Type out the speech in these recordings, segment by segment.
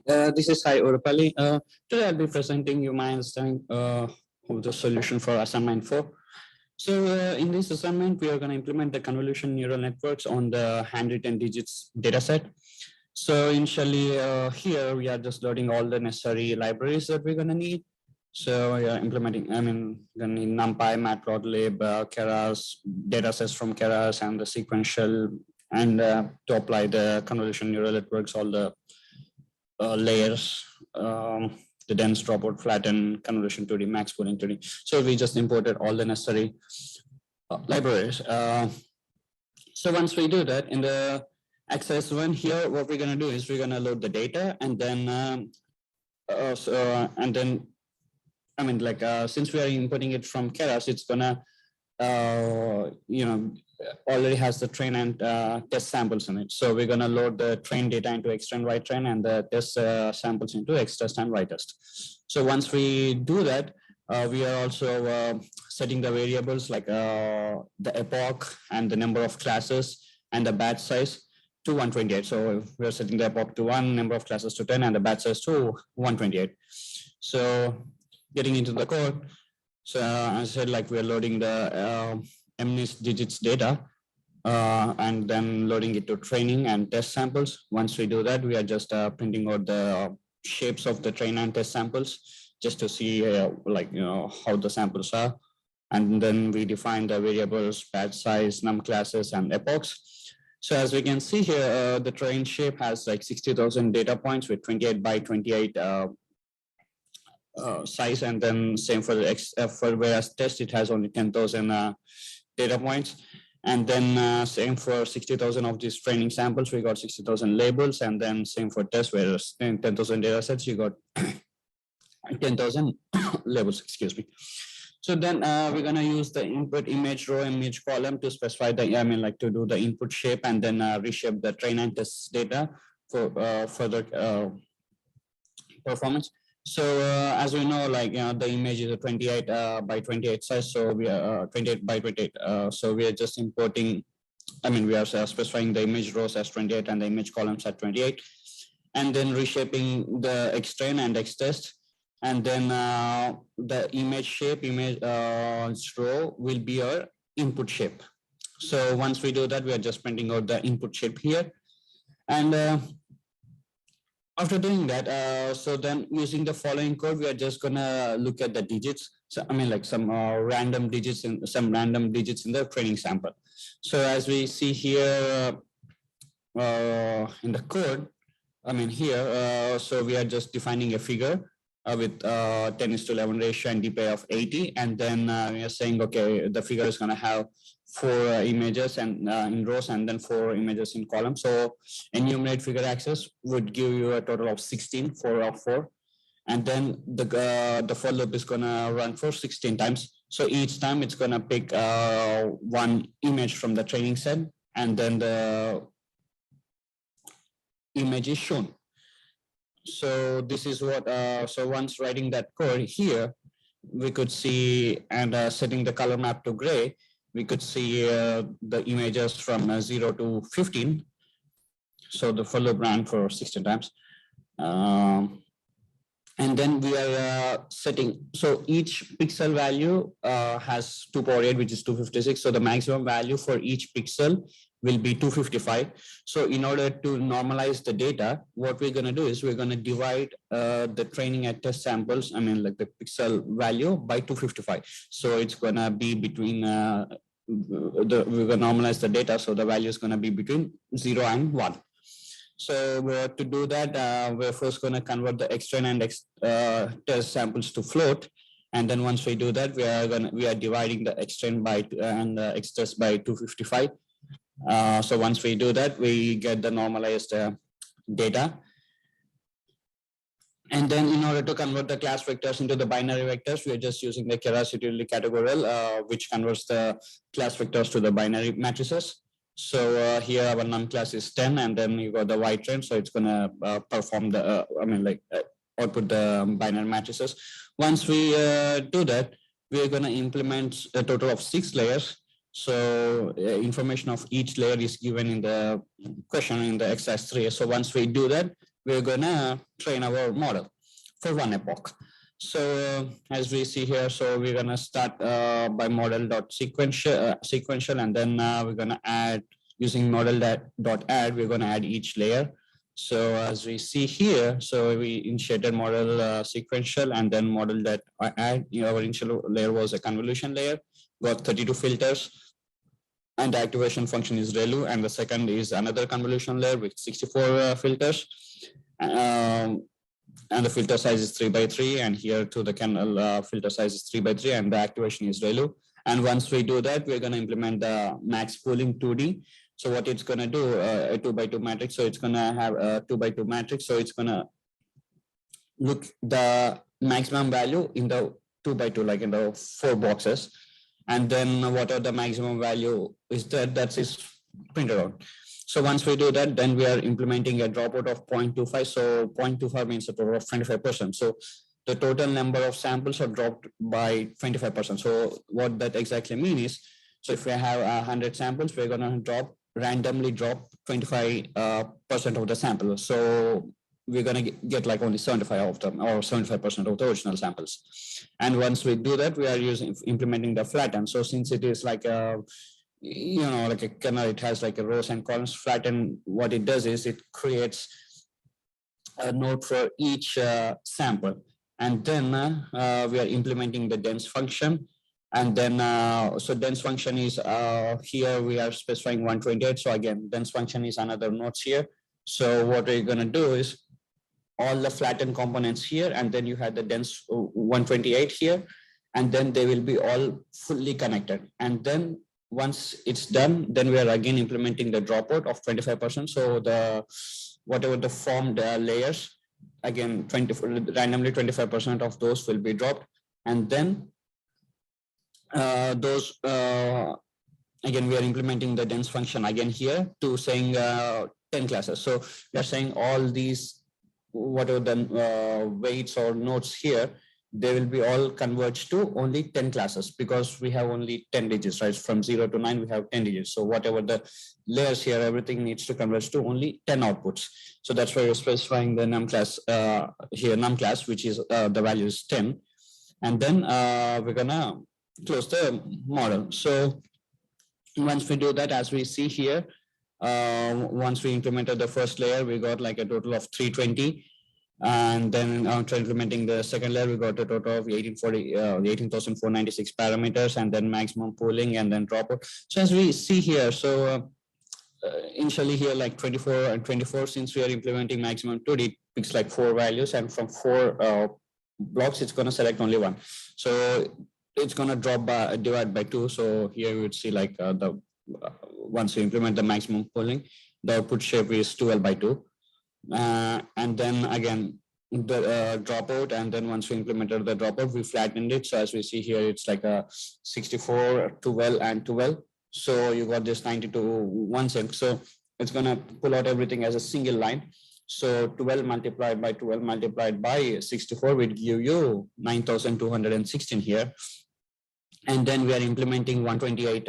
This is Sai Urapali. Today I'll be presenting you my understanding of the solution for assignment 4. So in this assignment, we are going to implement the convolution neural networks on the handwritten digits dataset. So initially here, we are just loading all the necessary libraries that we're going to need. So we are implementing, going to need NumPy, Matplotlib, Keras, datasets from Keras, and the sequential, and to apply the convolution neural networks, all the layers, the dense, dropout, flatten, convolution 2D, max pooling 2D. So we just imported all the necessary libraries. So once we do that, in the access one here, what we're going to do is we're going to load the data, and then since we are inputting it from Keras, it's gonna already has the train and test samples in it. So we're going to load the train data into X-train, Y-train, and the test samples into X-test and Y-test. So once we do that, we are also setting the variables like the epoch and the number of classes and the batch size to 128. So we're setting the epoch to 1, number of classes to 10, and the batch size to 128. So getting into the code, so as I said, like we're loading the MNIST digits data and then loading it to training and test samples. Once we do that, we are just printing out the shapes of the train and test samples just to see how the samples are. And then we define the variables, batch size, num classes, and epochs. So as we can see here, the train shape has like 60,000 data points with 28 by 28 size, and then same for the for whereas test, it has only 10,000 data points. And then same for 60,000 of these training samples, we got 60,000 labels. And then same for test, whereas 10,000 data sets, you got 10,000 labels, excuse me. So then we're going to use the input image row, image column to specify the, to do the input shape, and then reshape the train and test data for further performance. So as we know, the image is a 28 by 28 size. So we are 28 by 28. So we are just importing, we are specifying the image rows as 28 and the image columns at 28. And then reshaping the X-train and X-test. And then the image shape, image row will be our input shape. So once we do that, we are just printing out the input shape here. And after doing that, so then using the following code, we are just gonna look at the digits. So some random digits in the training sample. So as we see here in the code, so we are just defining a figure with 10:11 ratio and DPI of 80, and then we are saying, okay, the figure is gonna have 4 images and in rows, and then 4 images in columns. So enumerate figure access would give you a total of 16, 4 of 4. And then the for loop is gonna run for 16 times. So each time it's gonna pick one image from the training set, and then the image is shown. So this is what, so once writing that code here, we could see, and setting the color map to gray, we could see the images from 0 to 15. So the for loop ran for 16 times. And then we are setting, so each pixel value has 2 power 8, which is 256. So the maximum value for each pixel will be 255. So in order to normalize the data, what we're going to do is we're going to divide the training and test samples, the pixel value by 255. So it's going to be between, we're going to normalize the data. So the value is going to be between 0 and 1. So to do that, we're first going to convert the X-train and test samples to float. And then once we do that, we are dividing the X-train by and X-test by 255. So once we do that, we get the normalized data. And then in order to convert the class vectors into the binary vectors, we are just using the Keras utility categorial, which converts the class vectors to the binary matrices. So here our num class is 10, and then you got the Y-train. So it's going to perform the, output the binary matrices. Once we do that, we're going to implement a total of 6 layers. So information of each layer is given in the question in the exercise 3. So once we do that, we're gonna train our model for one epoch. So as we see here, so we're gonna start by model.sequential, and then we're gonna add using model.add, we're gonna add each layer. So as we see here, so we initiated model sequential, and then model.add, our initial layer was a convolution layer, got 32 filters, and the activation function is ReLU, and the second is another convolution layer with 64 filters. And the filter size is 3 by 3, and here to the kernel filter size is 3 by 3, and the activation is ReLU. And once we do that, we're going to implement the max pooling 2D. So what it's going to do, a 2 by 2 matrix. So it's going to have a 2 by 2 matrix. So it's going to look the maximum value in the 2 by 2, like in the 4 boxes. And then whatever the maximum value is that is printed out. So once we do that, then we are implementing a dropout of 0.25. So 0.25 means a total of 25%. So the total number of samples are dropped by 25%. So what that exactly means is, so if we have 100 samples, we're going to randomly drop 25% of the samples. So we're going to get like only 75 of them, or 75% of the original samples. And once we do that, we are implementing the flatten. So since it is like a, like a kernel, it has like a rows and columns. Flatten, what it does is it creates a node for each sample. And then we are implementing the dense function. And then, so dense function is here we are specifying 128. So again, dense function is another nodes here. So what we're going to do is all the flattened components here, and then you have the dense 128 here, and then they will be all fully connected. And then once it's done, then we are again implementing the dropout of 25%. So the whatever the formed layers, again, randomly 25% of those will be dropped. And then those, again, we are implementing the dense function again here to saying 10 classes. So we are saying all these, whatever the weights or nodes here, they will be all converged to only 10 classes, because we have only 10 digits, right? From 0 to 9, we have 10 digits. So whatever the layers here, everything needs to converge to only 10 outputs. So that's why we're specifying the num class here, num class, which is the value is 10. And then we're gonna close the model. So once we do that, as we see here, once we implemented the first layer, we got like a total of 320. And then after implementing the second layer, we got a total of 18,496 parameters, and then maximum pooling, and then dropout. So as we see here, so initially here like 24 and 24, since we are implementing maximum 2D, it picks like 4 values, and from 4 blocks, it's going to select only 1. So it's going to divide by 2. So here we would see like once you implement the maximum pooling, the output shape is 12 by 2. And then again, the dropout, and then once we implemented the dropout, we flattened it. So as we see here, it's like a 64, 12, and 12. So you got this 92 1 cent. So it's going to pull out everything as a single line. So 12 multiplied by 12 multiplied by 64 will give you 9,216 here. And then we are implementing 128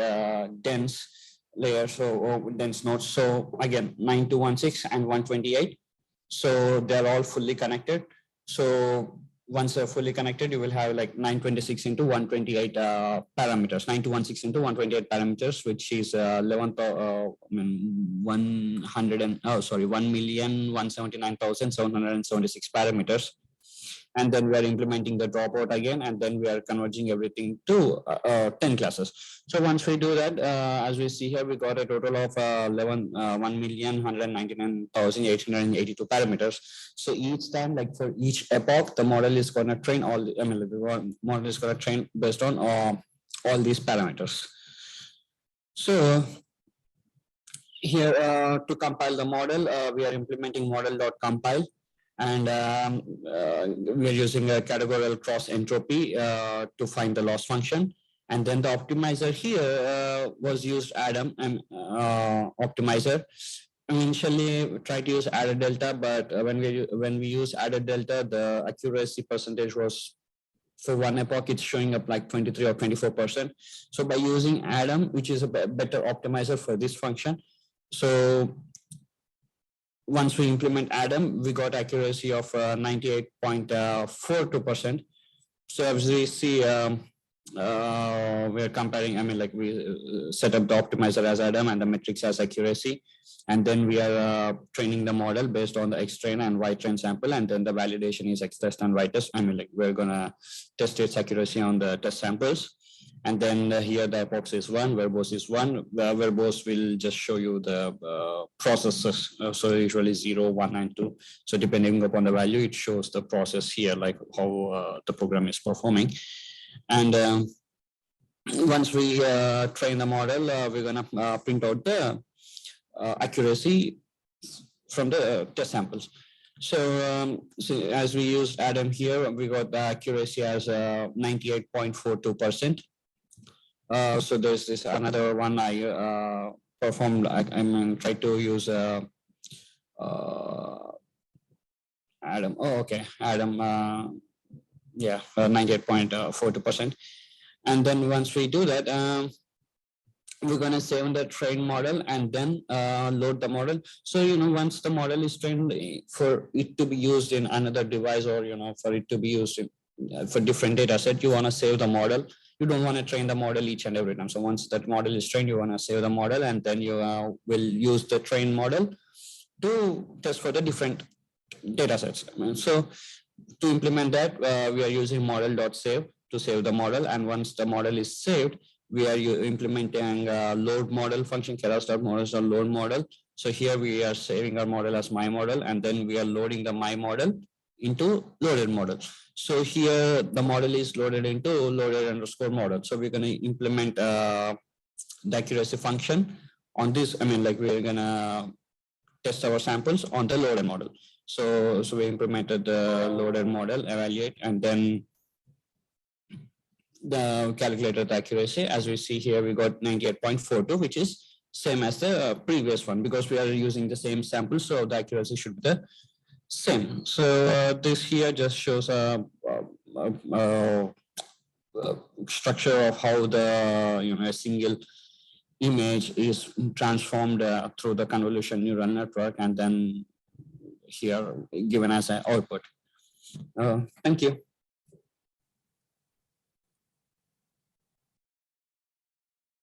dense layers, so dense nodes. So again, 9216 and 128. So they're all fully connected. So once they're fully connected, you will have like 926 into 128 parameters, 9216 into 128 parameters, which is 1,179,776 parameters. And then we are implementing the dropout again, and then we are converging everything to 10 classes. So once we do that, as we see here, we got a total of 1,199,882 parameters. So each time, like for each epoch, the model is going to train the model is going to train based on all these parameters. So here to compile the model, we are implementing model.compile. And we are using a categorical cross entropy to find the loss function. And then the optimizer here was used Adam and optimizer. Initially, we tried to use added delta, but when we use added delta, the accuracy percentage was for one epoch, it's showing up like 23 or 24%. So by using Adam, which is a better optimizer for this function, so once we implement Adam, we got accuracy of 98.42%. So as we see, we're comparing, I mean, like we set up the optimizer as Adam and the metrics as accuracy. And then we are training the model based on the X train and Y train sample. And then the validation is X test and Y test. I mean, like we're going to test its accuracy on the test samples. And then here the epochs is 1, verbose is 1. Verbose will just show you the processes. So usually 0, 1, and 2. So depending upon the value, it shows the process here, like how the program is performing. And once we train the model, we're going to print out the accuracy from the test samples. So, so as we used Adam here, we got the accuracy as 98.42%. So there's this another one I performed. I mean, try to use Adam. Oh, okay, Adam. Yeah, 98.42%. And then once we do that, we're going to save the train model and then load the model. So, you know, once the model is trained, for it to be used in another device, or, you know, for it to be used in, for different data set, you want to save the model. You don't want to train the model each and every time. So once that model is trained, you want to save the model, and then you will use the trained model to test for the different data sets. So to implement that, we are using model.save to save the model. And once the model is saved, we are implementing load model function, keras.models.load model. So here we are saving our model as my model, and then we are loading the my model into loaded model. So here the model is loaded into loaded_model. So we're going to implement the accuracy function on this. I mean, like we're going to test our samples on the loaded model. So we implemented the loaded model, evaluate, and then the calculated accuracy. As we see here, we got 98.42, which is same as the previous one, because we are using the same sample. So the accuracy should be the same. So this here just shows a structure of how the, you know, a single image is transformed through the convolution neural network, and then here given as an output. Thank you.